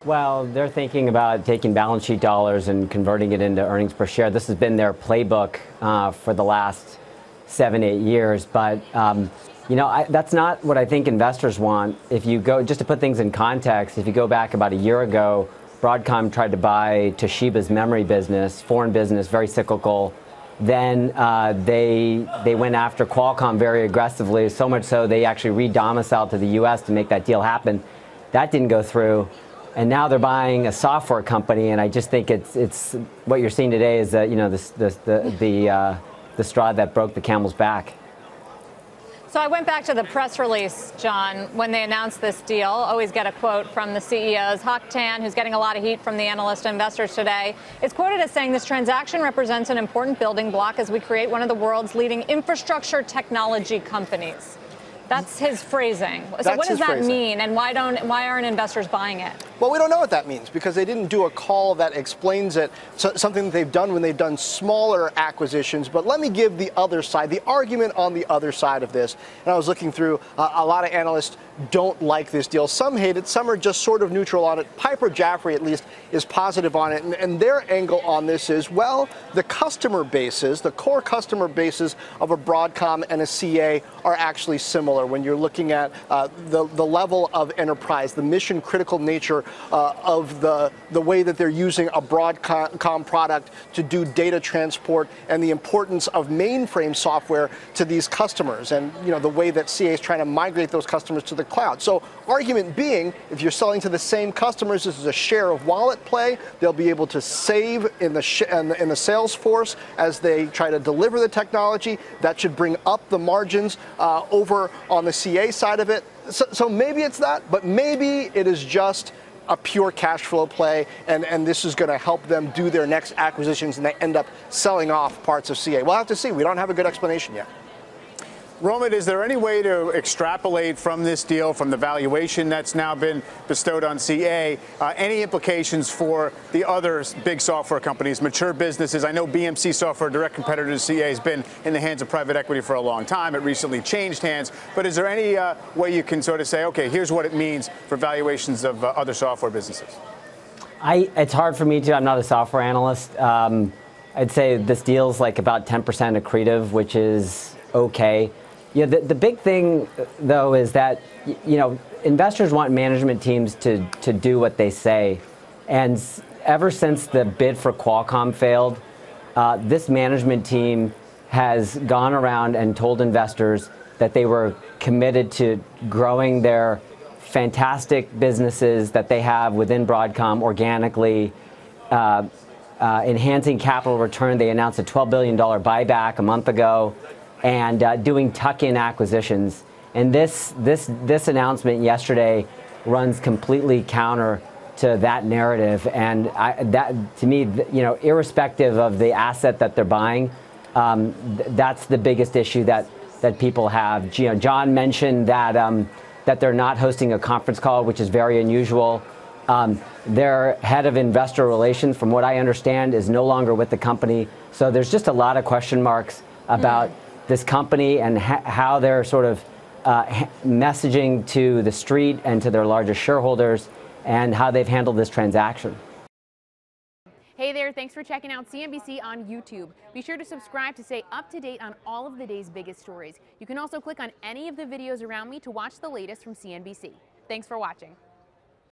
Well, they're thinking about taking balance sheet dollars and converting it into earnings per share. This has been their playbook for the last 7-8 years. But, that's not what I think investors want. If you go, just to put things in context, if you go back about a year ago, Broadcom tried to buy Toshiba's memory business, foreign business, very cyclical. Then they went after Qualcomm very aggressively, so much so they actually re-domiciled to the U.S. to make that deal happen. That didn't go through. And now they're buying a software company, and I just think it's what you're seeing today is that the straw that broke the camel's back. So I went back to the press release, John, when they announced this deal. Always get a quote from the CEOs. Hock Tan, who's getting a lot of heat from the analyst investors today, is quoted as saying this transaction represents an important building block as we create one of the world's leading infrastructure technology companies. That's his phrasing. So what does that mean, and why aren't investors buying it? Well, we don't know what that means because they didn't do a call that explains it, something that they've done when they've done smaller acquisitions. But let me give the other side, the argument on the other side of this. And I was looking through, a lot of analysts don't like this deal. Some hate it, some are just sort of neutral on it. Piper Jaffray, at least, is positive on it. And their angle on this is, well, the customer bases, the core customer bases of a Broadcom and a CA are actually similar when you're looking at the level of enterprise, the mission critical nature of the way that they're using a Broadcom product to do data transport and the importance of mainframe software to these customers, and the way that CA is trying to migrate those customers to the cloud. So argument being, if you're selling to the same customers, this is a share of wallet play. They'll be able to save in the sales force as they try to deliver the technology. That should bring up the margins over on the CA side of it. So maybe it's that, but maybe it is just a pure cash flow play, and this is going to help them do their next acquisitions, and they end up selling off parts of CA. We'll have to see. We don't have a good explanation yet. Romit, is there any way to extrapolate from this deal, from the valuation that's now been bestowed on CA, any implications for the other big software companies, mature businesses? I know BMC Software, direct competitor to CA, has been in the hands of private equity for a long time. It recently changed hands. But is there any way you can sort of say, okay, here's what it means for valuations of other software businesses? It's hard for me to. I'm not a software analyst. I'd say this deal's like about 10% accretive, which is okay. The big thing, though, is that, investors want management teams to do what they say. And ever since the bid for Qualcomm failed, this management team has gone around and told investors that they were committed to growing their fantastic businesses that they have within Broadcom organically, enhancing capital return. They announced a $12 billion buyback a month ago, and doing tuck-in acquisitions. And this announcement yesterday runs completely counter to that narrative. And that, to me, irrespective of the asset that they're buying, that's the biggest issue that people have. John mentioned that they're not hosting a conference call, which is very unusual. Their head of investor relations, from what I understand, is no longer with the company. So there's just a lot of question marks about this company and how they're sort of messaging to the street and to their largest shareholders, and how they've handled this transaction. Hey there, thanks for checking out CNBC on YouTube. Be sure to subscribe to stay up to date on all of the day's biggest stories. You can also click on any of the videos around me to watch the latest from CNBC. Thanks for watching.